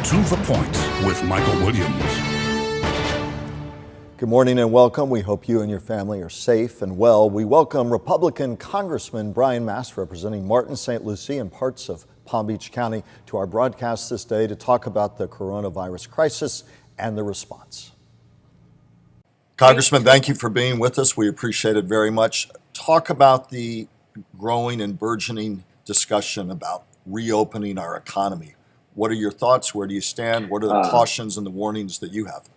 To the Point with Michael Williams. Good morning and welcome. We hope you and your family are safe and well. We welcome Republican Congressman Brian Mast, representing Martin, St. Lucie, and parts of Palm Beach County, to our broadcast this day to talk about the coronavirus crisis and the response. Congressman, thank you for being with us. We appreciate it very much. Talk about the growing and burgeoning discussion about reopening our economy. What are your thoughts? Where do you stand? What are the cautions and the warnings that you have?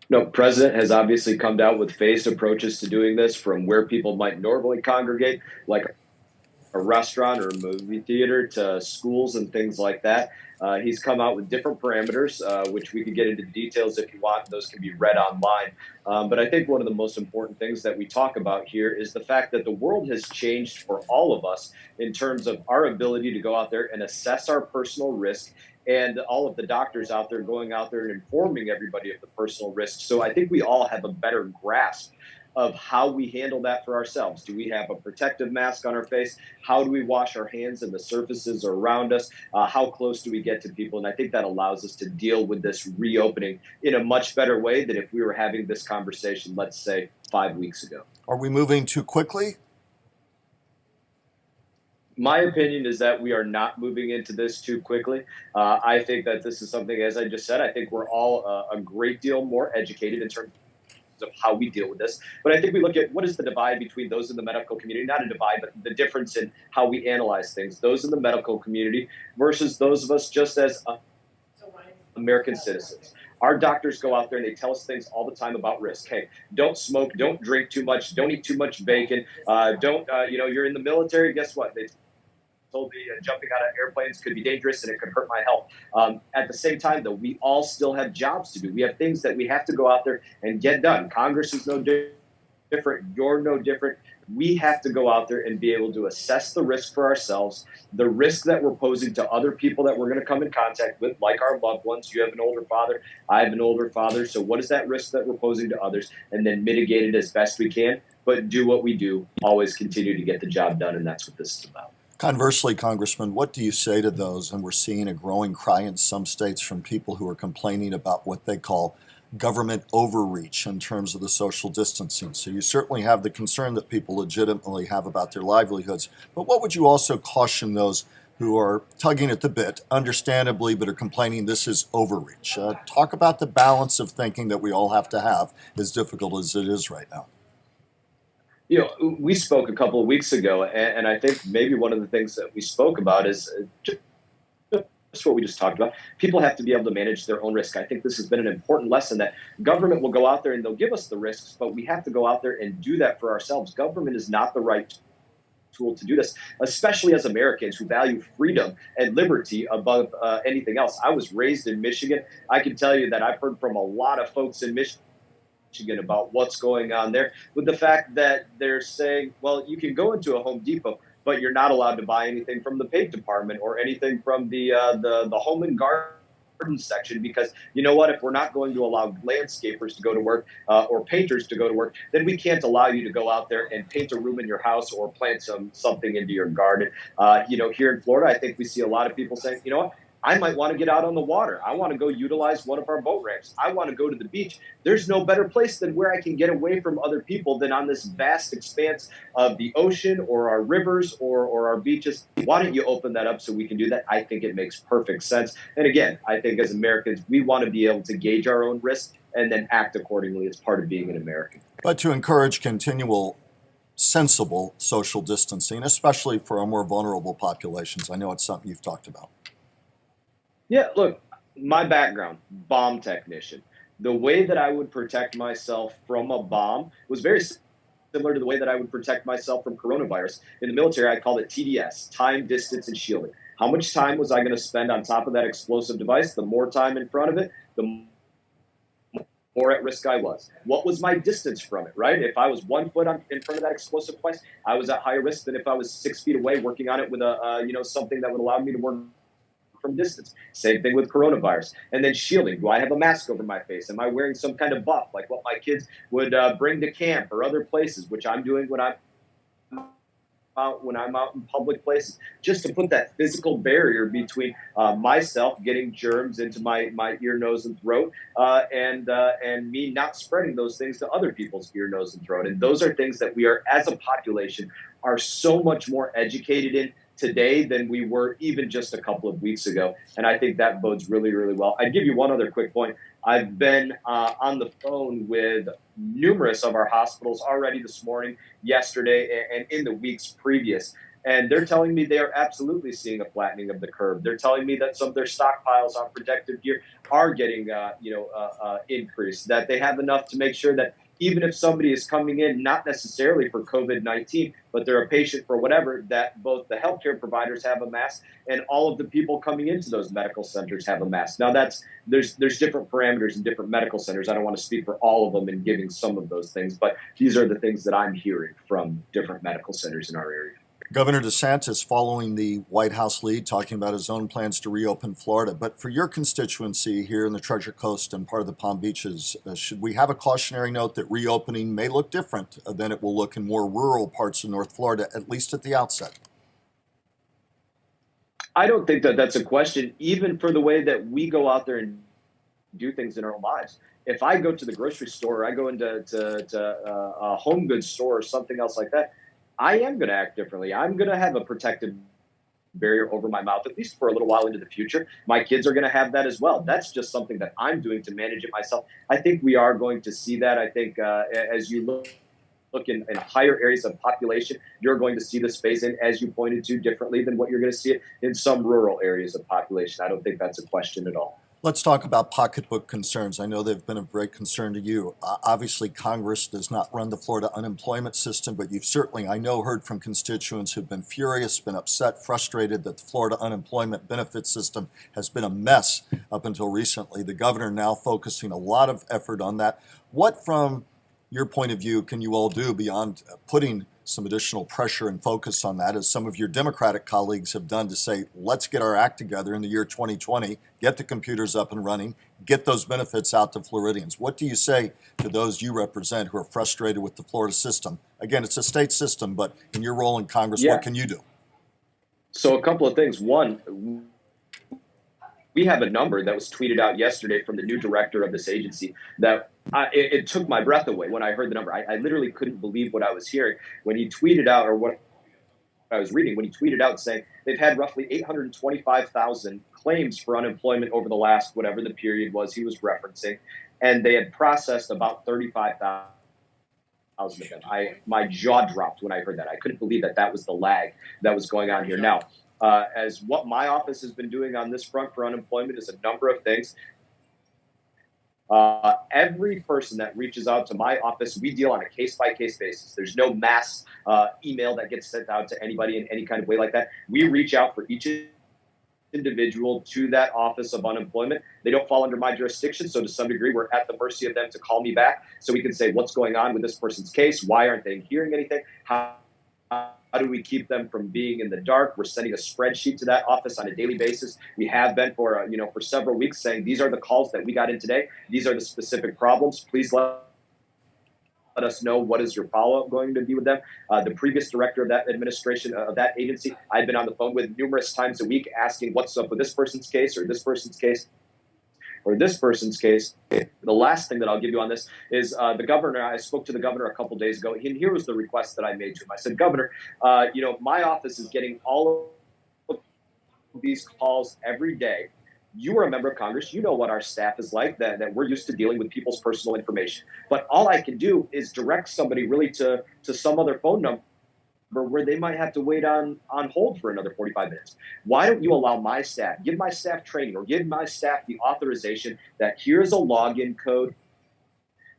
No, President has obviously come out with phased approaches to doing this, from where people might normally congregate, like a restaurant or a movie theater, to schools and things like that. He's come out with different parameters, which we could get into details if you want. Those can be read online. But I think one of the most important things that we talk about here is the fact that the world has changed for all of us in terms of our ability to go out there and assess our personal risk, and all of the doctors out there going out there and informing everybody of the personal risk. So I think we all have a better grasp of how we handle that for ourselves. Do we have a protective mask on our face? How do we wash our hands and the surfaces around us? How close do we get to people? And I think that allows us to deal with this reopening in a much better way than if we were having this conversation, let's say, 5 weeks ago. Are we moving too quickly? My opinion is that we are not moving into this too quickly. I think that this is something, as I just said, I think we're all a great deal more educated in terms of how we deal with this. But I think we look at what is the divide between those in the medical community, not a divide, but the difference in how we analyze things, those in the medical community versus those of us just as American citizens. Our doctors go out there and they tell us things all the time about risk. Hey, don't smoke, don't drink too much, don't eat too much bacon, you're in the military, guess what? They told me jumping out of airplanes could be dangerous and it could hurt my health. At the same time, though, we all still have jobs to do. We have things that we have to go out there and get done. Congress is no different. You're no different. We have to go out there and be able to assess the risk for ourselves, the risk that we're posing to other people that we're going to come in contact with, like our loved ones. You have an older father. I have an older father. So what is that risk that we're posing to others? And then mitigate it as best we can, but do what we do. Always continue to get the job done. And that's what this is about. Conversely, Congressman, what do you say to those, and we're seeing a growing cry in some states from people who are complaining about what they call government overreach in terms of the social distancing? So you certainly have the concern that people legitimately have about their livelihoods, but what would you also caution those who are tugging at the bit, understandably, but are complaining this is overreach? Talk about the balance of thinking that we all have to have, as difficult as it is right now. You know, we spoke a couple of weeks ago, and I think maybe one of the things that we spoke about is just what we just talked about. People have to be able to manage their own risk. I think this has been an important lesson, that government will go out there and they'll give us the risks, but we have to go out there and do that for ourselves. Government is not the right tool to do this, especially as Americans who value freedom and liberty above anything else. I was raised in Michigan. I can tell you that I've heard from a lot of folks in Michigan about what's going on there, with the fact that they're saying, well, you can go into a Home Depot, but you're not allowed to buy anything from the paint department or anything from the home and garden section, because you know what, if we're not going to allow landscapers to go to work or painters to go to work, then we can't allow you to go out there and paint a room in your house or plant something into your garden. Here in Florida, I think we see a lot of people saying, you know what, I might want to get out on the water. I want to go utilize one of our boat ramps. I want to go to the beach. There's no better place than where I can get away from other people than on this vast expanse of the ocean or our rivers or our beaches. Why don't you open that up so we can do that? I think it makes perfect sense. And again, I think as Americans, we want to be able to gauge our own risk and then act accordingly as part of being an American. But to encourage continual sensible social distancing, especially for our more vulnerable populations. I know it's something you've talked about. Yeah, look, my background, bomb technician. The way that I would protect myself from a bomb was very similar to the way that I would protect myself from coronavirus. In the military, I called it TDS, time, distance, and shielding. How much time was I going to spend on top of that explosive device? The more time in front of it, the more at risk I was. What was my distance from it, right? If I was 1 foot in front of that explosive device, I was at higher risk than if I was 6 feet away working on it with something that would allow me to work from distance. Same thing with coronavirus. And then shielding. Do I have a mask over my face? Am I wearing some kind of buff like what my kids would bring to camp or other places, which I'm doing when I'm when I'm out in public places, just to put that physical barrier between myself getting germs into my ear, nose, and throat, and me not spreading those things to other people's ear, nose, and throat. And those are things that we are, as a population, are so much more educated in today than we were even just a couple of weeks ago. And I think that bodes really, really well. I'd give you one other quick point. I've been on the phone with numerous of our hospitals already this morning, yesterday, and in the weeks previous. And they're telling me they are absolutely seeing a flattening of the curve. They're telling me that some of their stockpiles on protective gear are getting, increased, that they have enough to make sure that even if somebody is coming in, not necessarily for COVID-19, but they're a patient for whatever, that both the healthcare providers have a mask and all of the people coming into those medical centers have a mask. Now there's different parameters in different medical centers. I don't want to speak for all of them in giving some of those things, but these are the things that I'm hearing from different medical centers in our area. Governor DeSantis following the White House lead, talking about his own plans to reopen Florida. But for your constituency here in the Treasure Coast and part of the Palm Beaches, should we have a cautionary note that reopening may look different than it will look in more rural parts of North Florida, at least at the outset? I don't think that that's a question, even for the way that we go out there and do things in our own lives. If I go to the grocery store, or I go into a home goods store or something else like that, I am going to act differently. I'm going to have a protective barrier over my mouth, at least for a little while into the future. My kids are going to have that as well. That's just something that I'm doing to manage it myself. I think we are going to see that. I think as you look in higher areas of population, you're going to see the space in, as you pointed to, differently than what you're going to see it in some rural areas of population. I don't think that's a question at all. Let's talk about pocketbook concerns. I know they've been of great concern to you. Obviously, Congress does not run the Florida unemployment system, but you've certainly, I know, heard from constituents who've been furious, been upset, frustrated that the Florida unemployment benefit system has been a mess up until recently. The governor now focusing a lot of effort on that. What, from your point of view, can you all do beyond putting some additional pressure and focus on that, as some of your Democratic colleagues have done, to say, let's get our act together in the year 2020, get the computers up and running, get those benefits out to Floridians? What do you say to those you represent who are frustrated with the Florida system? Again, it's a state system, but in your role in Congress, Yeah. what can you do? So a couple of things. One, we have a number that was tweeted out yesterday from the new director of this agency that it took my breath away when I heard the number. I literally couldn't believe what I was hearing when he tweeted out, or what I was reading, when he tweeted out saying they've had roughly 825,000 claims for unemployment over the last, whatever the period was he was referencing, and they had processed about 35,000 of them. My jaw dropped when I heard that. I couldn't believe that was the lag that was going on here. Now, as what my office has been doing on this front for unemployment is a number of things. Every person that reaches out to my office, we deal on a case-by-case basis. There's no mass email that gets sent out to anybody in any kind of way like that. We reach out for each individual to that office of unemployment. They don't fall under my jurisdiction, so to some degree, we're at the mercy of them to call me back so we can say, what's going on with this person's case? Why aren't they hearing anything? How do we keep them from being in the dark? We're sending a spreadsheet to that office on a daily basis. We have been for several weeks, saying these are the calls that we got in today. These are the specific problems. Please let us know what is your follow-up going to be with them. The previous director of that administration, of that agency, I've been on the phone with numerous times a week asking what's up with this person's case or this person's case or this person's case. The last thing that I'll give you on this is the governor. I spoke to the governor a couple days ago, and here was the request that I made to him. I said, Governor, my office is getting all of these calls every day. You are a member of Congress. You know what our staff is like, that we're used to dealing with people's personal information. But all I can do is direct somebody really to some other phone number where they might have to wait on hold for another 45 minutes. Why don't you allow my staff, give my staff training, or give my staff the authorization that here's a login code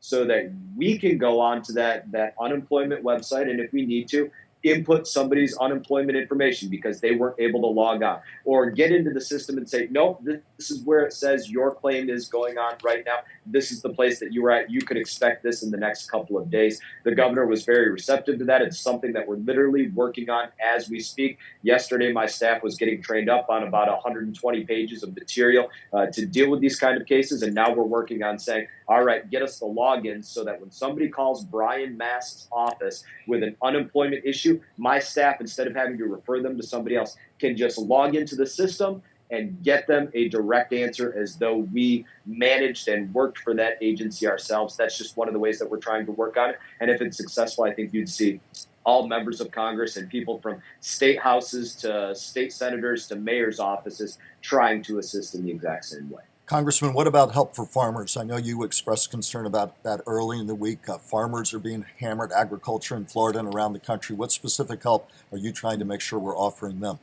so that we can go on to that unemployment website, and if we need to, input somebody's unemployment information because they weren't able to log on, or get into the system and say, nope, this is where it says your claim is going on right now. This is the place that you were at. You could expect this in the next couple of days. The governor was very receptive to that. It's something that we're literally working on as we speak. Yesterday, my staff was getting trained up on about 120 pages of material to deal with these kind of cases. And now we're working on saying, all right, get us the logins so that when somebody calls Brian Mast's office with an unemployment issue, to, my staff, instead of having to refer them to somebody else, can just log into the system and get them a direct answer as though we managed and worked for that agency ourselves. That's just one of the ways that we're trying to work on it. And if it's successful, I think you'd see all members of Congress and people from state houses to state senators to mayor's offices trying to assist in the exact same way. Congressman, what about help for farmers? I know you expressed concern about that early in the week. Farmers are being hammered, agriculture in Florida and around the country. What specific help are you trying to make sure we're offering them?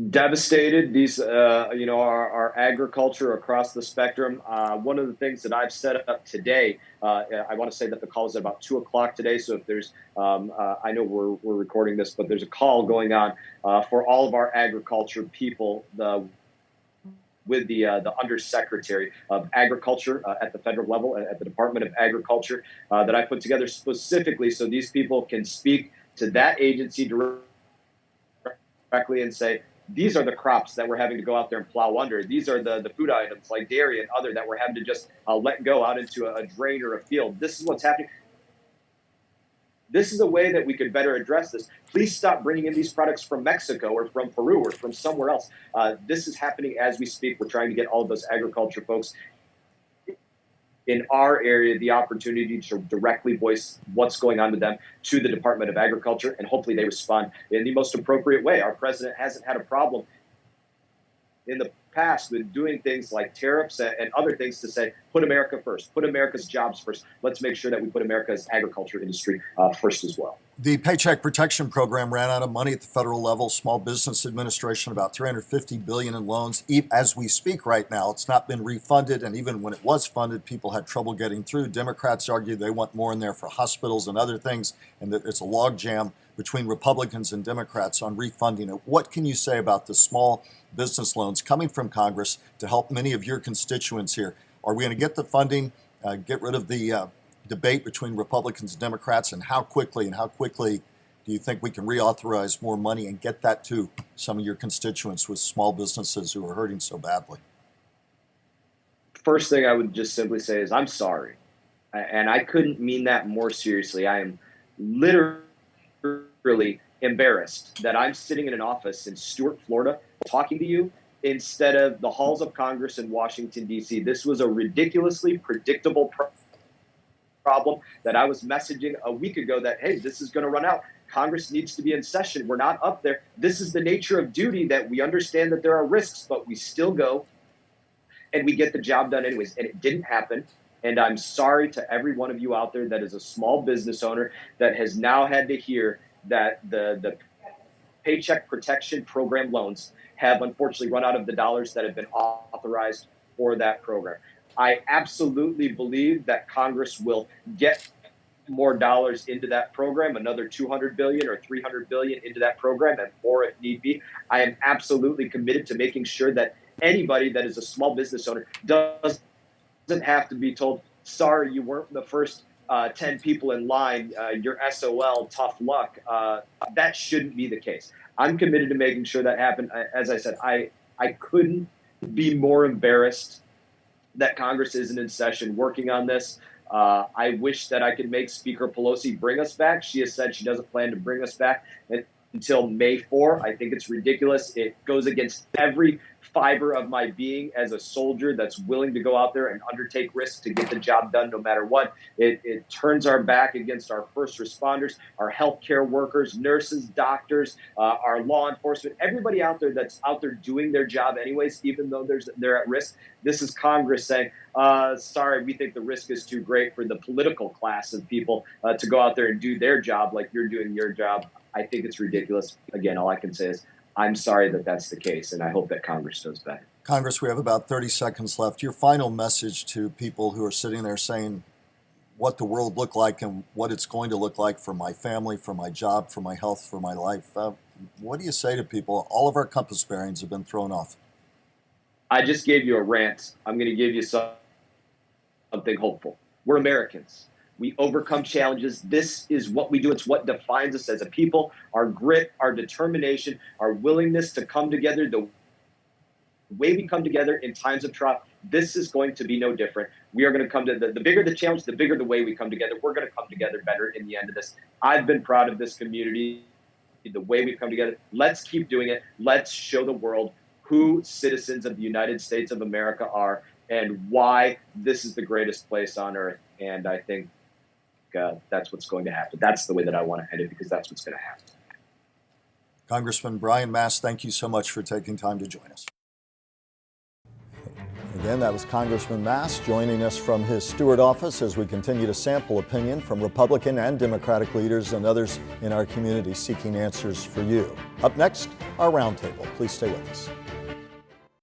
Devastated. These, our agriculture across the spectrum. One of the things that I've set up today, I want to say that the call is at about 2:00 today. So if there's, I know we're recording this, but there's a call going on for all of our agriculture people, with the Undersecretary of Agriculture at the federal level, at the Department of Agriculture, that I put together specifically so these people can speak to that agency directly and say, these are the crops that we're having to go out there and plow under. These are the food items like dairy and other that we're having to just let go out into a drain or a field. This is what's happening. This is a way that we could better address this. Please stop bringing in these products from Mexico or from Peru or from somewhere else. This is happening as we speak. We're trying to get all of those agriculture folks in our area the opportunity to directly voice what's going on with them to the Department of Agriculture, and hopefully they respond in the most appropriate way. Our president hasn't had a problem in the past with doing things like tariffs and other things to say, put America first, put America's jobs first. Let's make sure that we put America's agriculture industry first as well. The Paycheck Protection Program ran out of money at the federal level. Small Business Administration, about $350 billion in loans. As we speak right now, it's not been refunded, and even when it was funded, people had trouble getting through. Democrats argue they want more in there for hospitals and other things, and that it's a logjam between Republicans and Democrats on refunding it. What can you say about the small business loans coming from Congress to help many of your constituents here? Are we going to get the funding, get rid of the debate between Republicans and Democrats, and how quickly do you think we can reauthorize more money and get that to some of your constituents with small businesses who are hurting so badly? First thing I would just simply say is I'm sorry. And I couldn't mean that more seriously. I am literally embarrassed that I'm sitting in an office in Stuart, Florida, talking to you instead of the halls of Congress in Washington, D.C. This was a ridiculously predictable problem that I was messaging a week ago that, hey, this is going to run out. Congress needs to be in session. We're not up there. This is the nature of duty, that we understand that there are risks, but we still go and we get the job done anyways. And it didn't happen. And I'm sorry to every one of you out there that is a small business owner that has now had to hear that the Paycheck Protection Program loans have unfortunately run out of the dollars that have been authorized for that program. I absolutely believe that Congress will get more dollars into that program, another $200 billion or $300 billion into that program, and more if need be. I am absolutely committed to making sure that anybody that is a small business owner doesn't have to be told, sorry, you weren't the first 10 people in line, you're SOL, tough luck. That shouldn't be the case. I'm committed to making sure that happens. As I said, I couldn't be more embarrassed that Congress isn't in session working on this. I wish that I could make Speaker Pelosi bring us back. She has said she doesn't plan to bring us back until May 4. I think it's ridiculous. It goes against every fiber of my being as a soldier that's willing to go out there and undertake risks to get the job done no matter what. It turns our back against our first responders, our healthcare workers, nurses, doctors, our law enforcement, everybody out there that's out there doing their job anyways, even though they're at risk. This is Congress saying, sorry, we think the risk is too great for the political class of people to go out there and do their job like you're doing your job. I think it's ridiculous. Again, all I can say is I'm sorry that that's the case, and I hope that Congress does better. Congress, we have about 30 seconds left. Your final message to people who are sitting there saying what the world looked like and what it's going to look like for my family, for my job, for my health, for my life. What do you say to people? All of our compass bearings have been thrown off. I just gave you a rant. I'm going to give you something hopeful. We're Americans. We overcome challenges. This is what we do. It's what defines us as a people. Our grit, our determination, our willingness to come together, the way we come together in times of trial. This is going to be no different. We are going to come to the bigger the challenge, the bigger the way we come together. We're going to come together better in the end of this. I've been proud of this community, the way we've come together. Let's keep doing it. Let's show the world who citizens of the United States of America are and why this is the greatest place on earth. And I think that's what's going to happen. That's the way that I want to head it, because that's what's going to happen. Congressman Brian Mast, thank you so much for taking time to join us. Again, that was Congressman Mast joining us from his Stewart office as we continue to sample opinion from Republican and Democratic leaders and others in our community seeking answers for you. Up next, our roundtable. Please stay with us.